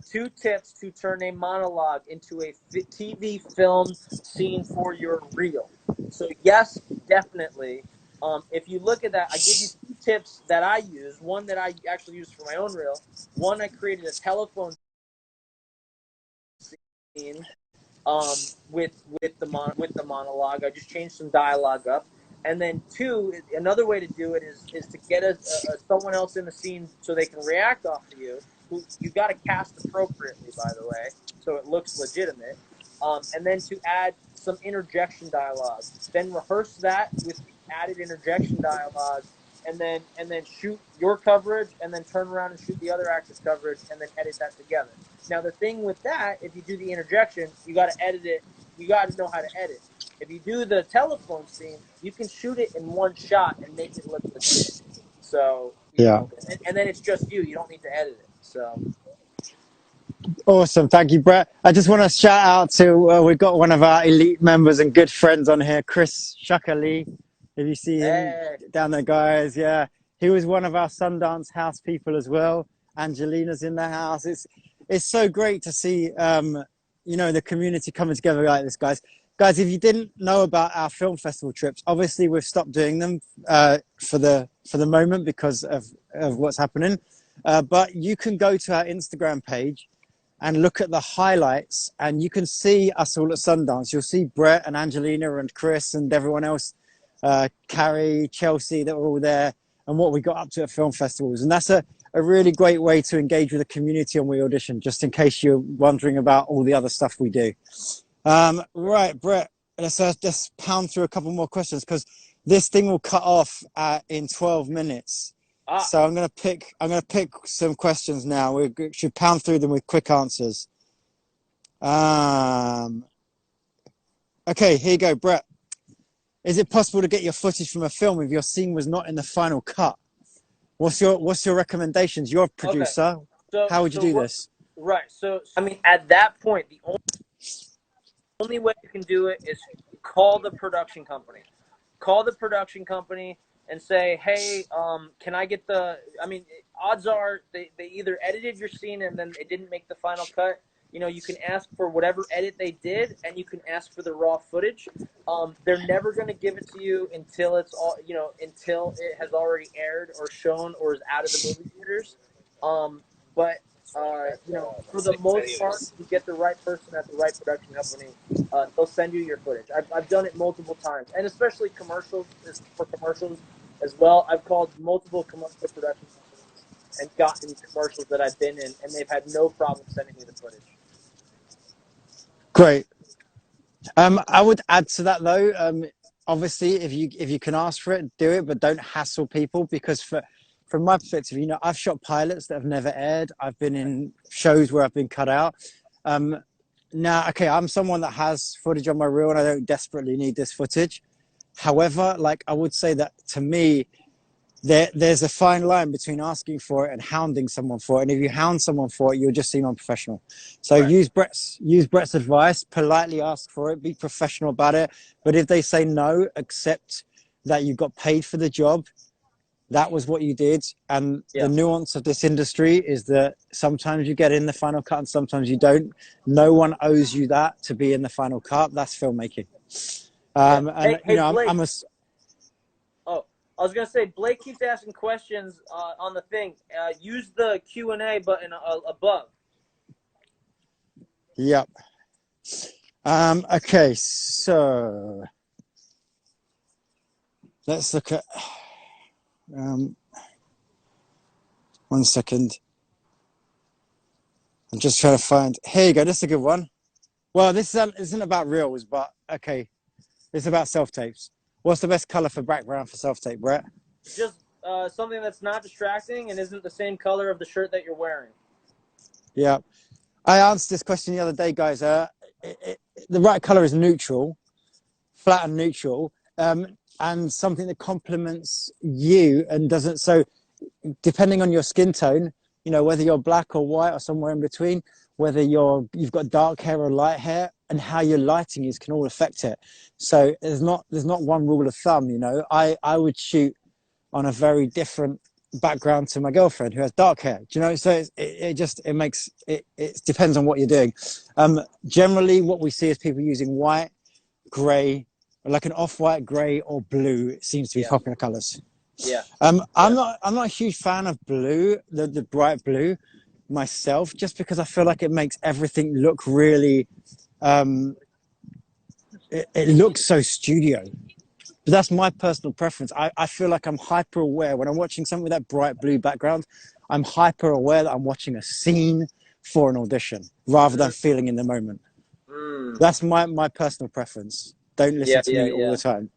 2 tips to turn a monologue into a TV film scene for your reel. So yes, definitely. If you look at that, I give you 2 tips that I use. One that I actually used for my own reel. One, I created a telephone scene with the monologue. I just changed some dialogue up. And then 2, another way to do it is to get someone else in the scene so they can react off of you. Who you got to cast appropriately, by the way, so it looks legitimate. And then to add some interjection dialogue. Then rehearse that with the added interjection dialogue, and then shoot your coverage, and then turn around and shoot the other actor's coverage, and then edit that together. Now the thing with that, if you do the interjection, you got to edit it. You got to know how to edit. If you do the telephone scene, you can shoot it in one shot and make it look legit. So you know, and then it's just you. You don't need to edit it. So Awesome. Thank you, Brett. I just want to shout out to, we've got one of our elite members and good friends on here, Chris Shakali. If you see him down there, guys. Yeah. He was one of our Sundance house people as well. Angelina's in the house. It's so great to see, you know, the community coming together like this, guys. Guys, if you didn't know about our film festival trips, obviously we've stopped doing them for the moment because of what's happening. But you can go to our Instagram page and look at the highlights, and you can see us all at Sundance. You'll see Brett and Angelina and Chris and everyone else, Carrie, Chelsea, that were all there, and what we got up to at film festivals. And that's a really great way to engage with the community on WeAudition, just in case you're wondering about all the other stuff we do. Right, Brett, let's pound through a couple more questions, because this thing will cut off in 12 minutes. So I'm gonna pick some questions now. We should pound through them with quick answers. Okay, here you go, Brett. Is it possible to get your footage from a film if your scene was not in the final cut? What's your recommendations? You're a producer. Okay. How would you do this? Right. So I mean, at that point, the only way you can do it is call the production company. Call the production company and say, hey, can I get I mean, odds are they either edited your scene and then it didn't make the final cut. You know, you can ask for whatever edit they did, and you can ask for the raw footage. They're never going to give it to you until it's all, you know, until it has already aired or shown or is out of the movie theaters. But you know, for the most part, if you get the right person at the right production company, they'll send you your footage. I've done it multiple times, and especially commercials as well. I've called multiple commercial production companies and gotten commercials that I've been in, and they've had no problem sending me the footage. Great. I would add to that though. Obviously, if you can ask for it, do it, but don't hassle people, because from my perspective, you know, I've shot pilots that have never aired. I've been in shows where I've been cut out. Now, okay, I'm someone that has footage on my reel and I don't desperately need this footage. However, like, I would say that to me, there's a fine line between asking for it and hounding someone for it. And if you hound someone for it, you'll just seem unprofessional. So right. use Brett's advice, politely ask for it, be professional about it. But if they say no, accept that you got paid for the job. That was what you did. And the nuance of this industry is that sometimes you get in the final cut and sometimes you don't. No one owes you that to be in the final cut. That's filmmaking. And hey, you know, Blake. I was gonna say, Blake keeps asking questions on the thing. Use the Q&A button above. Yep. Okay, so let's look at. 1 second. I'm just trying to find. Here you go. This is a good one. Well, this isn't about reels, but okay. It's about self tapes. What's the best color for background for self tape, Brett? Just something that's not distracting and isn't the same color of the shirt that you're wearing. Yeah. I answered this question the other day, guys. The right color is neutral, flat and neutral, and something that complements you and doesn't. So, depending on your skin tone, you know, whether you're black or white or somewhere in between, whether you've got dark hair or light hair, and how your lighting is can all affect it. So there's not one rule of thumb. You know, I would shoot on a very different background to my girlfriend who has dark hair. Do you know? So it depends on what you're doing. Generally, what we see is people using white, grey, like an off-white, grey, or blue. It seems to be popular colours. Yeah. I'm not a huge fan of blue, the bright blue, myself, just because I feel like it makes everything look really. It looks so studio. But that's my personal preference. I feel like I'm hyper aware when I'm watching something with that bright blue background. I'm hyper aware that I'm watching a scene for an audition rather than feeling in the moment. That's my personal preference. Don't listen to me all the time.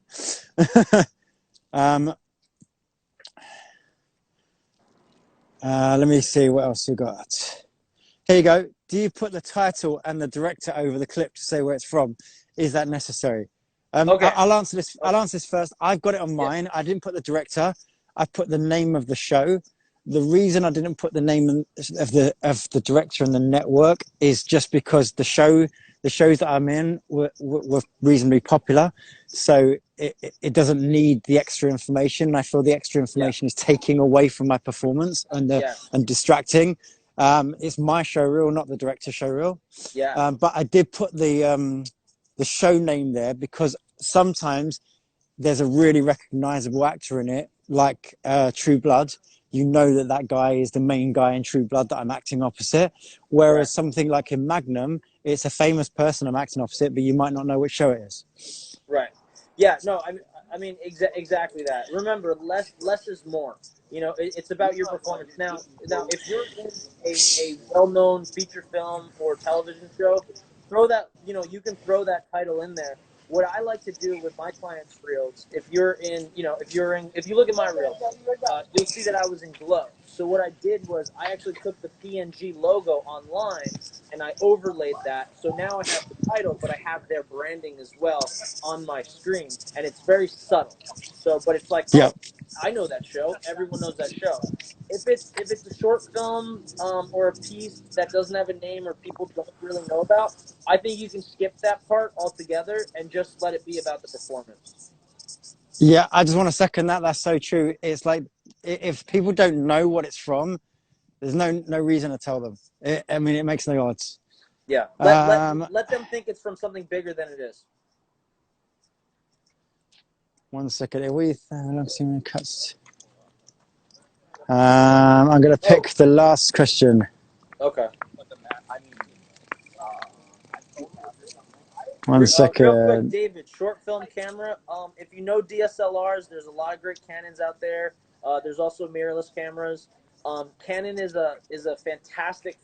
Let me see what else you got. Here you go. Do you put the title and the director over the clip to say where it's from? Is that necessary? Okay. I'll answer this. I'll answer this first. I've got it on mine. I didn't put the director. I put the name of the show. The reason I didn't put the name of the director and the network is just because the shows that I'm in were reasonably popular, so it doesn't need the extra information. I feel the extra information is taking away from my performance and distracting. It's my show reel, not the director's show reel. Yeah. But I did put the show name there because sometimes there's a really recognizable actor in it, like True Blood. You know that guy is the main guy in True Blood that I'm acting opposite. Whereas something like in Magnum, it's a famous person I'm acting opposite, but you might not know which show it is. Right. Yeah. No. I mean exactly that. Remember, less is more. You know, it's about your performance. Now, if you're in a well-known feature film or television show, throw that. You know, you can throw that title in there. What I like to do with my clients' reels, if you look at my reel, you'll see that I was in Glow. So what I did was I actually took the PNG logo online and I overlaid that. So now I have the title, but I have their branding as well on my screen, and it's very subtle. So, but it's like, oh, I know that show. Everyone knows that show. If it's a short film or a piece that doesn't have a name or people don't really know about, I think you can skip that part altogether and just let it be about the performance. Yeah, I just want to second that. That's so true. It's like if people don't know what it's from, there's no reason to tell them. I mean, it makes no odds. Yeah, let them think it's from something bigger than it is. 1 second. Cuts. I'm going to pick the last question. Okay. 1 second. Real quick, David, short film camera. If you know DSLRs, there's a lot of great Canons out there. There's also mirrorless cameras. Canon is a fantastic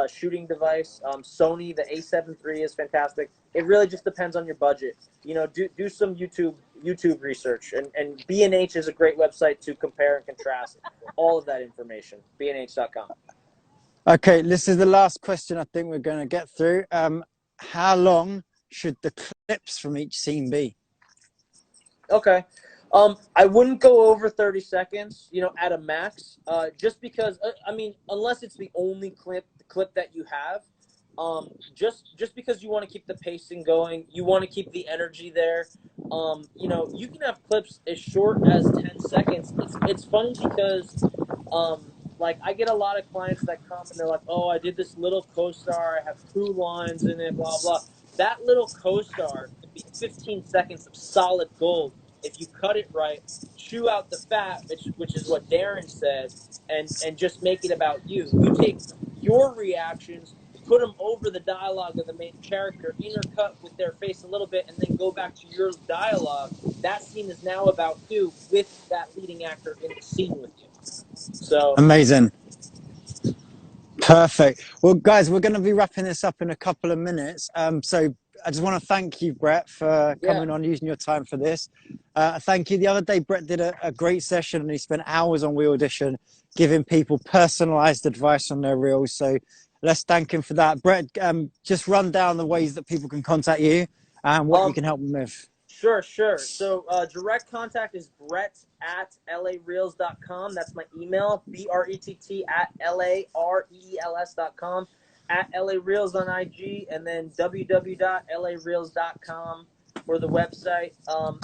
shooting device. Sony, the A7 III is fantastic. It really just depends on your budget. You know, do some YouTube research, and B&H is a great website to compare and contrast all of that information. B&H.com. Okay, this is the last question I think we're going to get through. How long should the clips from each scene be? Okay. I wouldn't go over 30 seconds, you know, at a max, just because, I mean, unless it's the only clip that you have, just because you want to keep the pacing going, you want to keep the energy there. You know, you can have clips as short as 10 seconds. It's funny because, like, I get a lot of clients that come and they're like, oh, I did this little co-star, I have 2 lines in it, blah, blah. That little co-star could be 15 seconds of solid gold if you cut it right, chew out the fat, which is what Darren said, and just make it about you. You take your reactions, put them over the dialogue of the main character, intercut with their face a little bit, and then go back to your dialogue. That scene is now about you with that leading actor in the scene with you. So amazing. Perfect. Well, guys, we're going to be wrapping this up in a couple of minutes. So I just want to thank you, Brett, for coming on, using your time for this. Thank you. The other day, Brett did a great session, and he spent hours on WeAudition giving people personalized advice on their reels. So let's thank him for that. Brett, just run down the ways that people can contact you and what you can help them with. Sure. So direct contact is brett@lareels.com. That's my email, brett@lareels.com, at LAReels on IG, and then www.lareels.com for the website.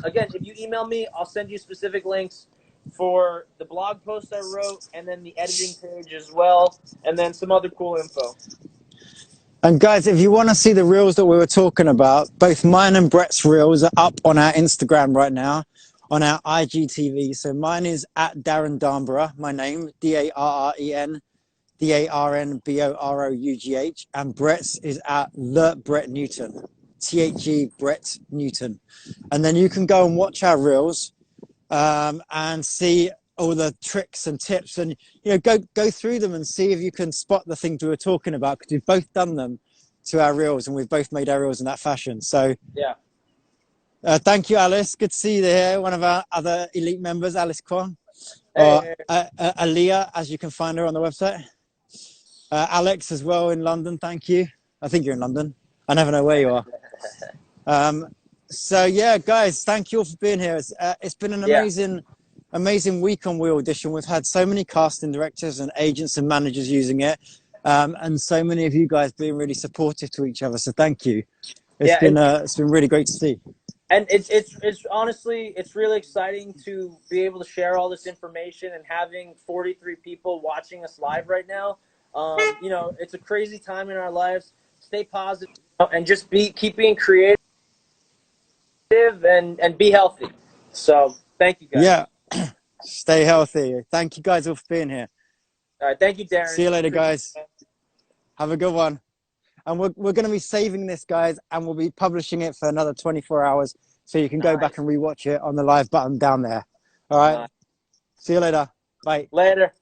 Again, if you email me, I'll send you specific links for the blog post I wrote, and then the editing page as well, and then some other cool info. And guys, if you want to see the reels that we were talking about, both mine and Brett's reels are up on our Instagram right now, on our IGTV. So mine is at Darren Darnborough, my name, DARREN DARNBOROUGH, and Brett's is at the Brett Newton, THE Brett Newton. And then you can go and watch our reels and see all the tricks and tips, and go through them and see if you can spot the things we were talking about, because we've both done them to our reels and we've both made our reels in that fashion. So yeah, thank you, Alice. Good to see you there, one of our other elite members, Alice Kwon, hey. Aaliyah, as you can find her on the website. Alex as well in London, thank you. I think you're in London, I never know where you are. So yeah, guys, thank you all for being here. It's been an amazing week on WeAudition. We've had so many casting directors and agents and managers using it, and so many of you guys being really supportive to each other. So thank you. It's been really great to see. And it's honestly, it's really exciting to be able to share all this information, and having 43 people watching us live right now. It's a crazy time in our lives. Stay positive and just keep being creative and be healthy. So thank you, guys. Yeah. Stay healthy. Thank you guys all for being here. All right. Thank you, Darren. See you later, guys. Have a good one. And we're going to be saving this, guys, and we'll be publishing it for another 24 hours. So you can go back and rewatch it on the live button down there. All right. See you later. Bye. Later.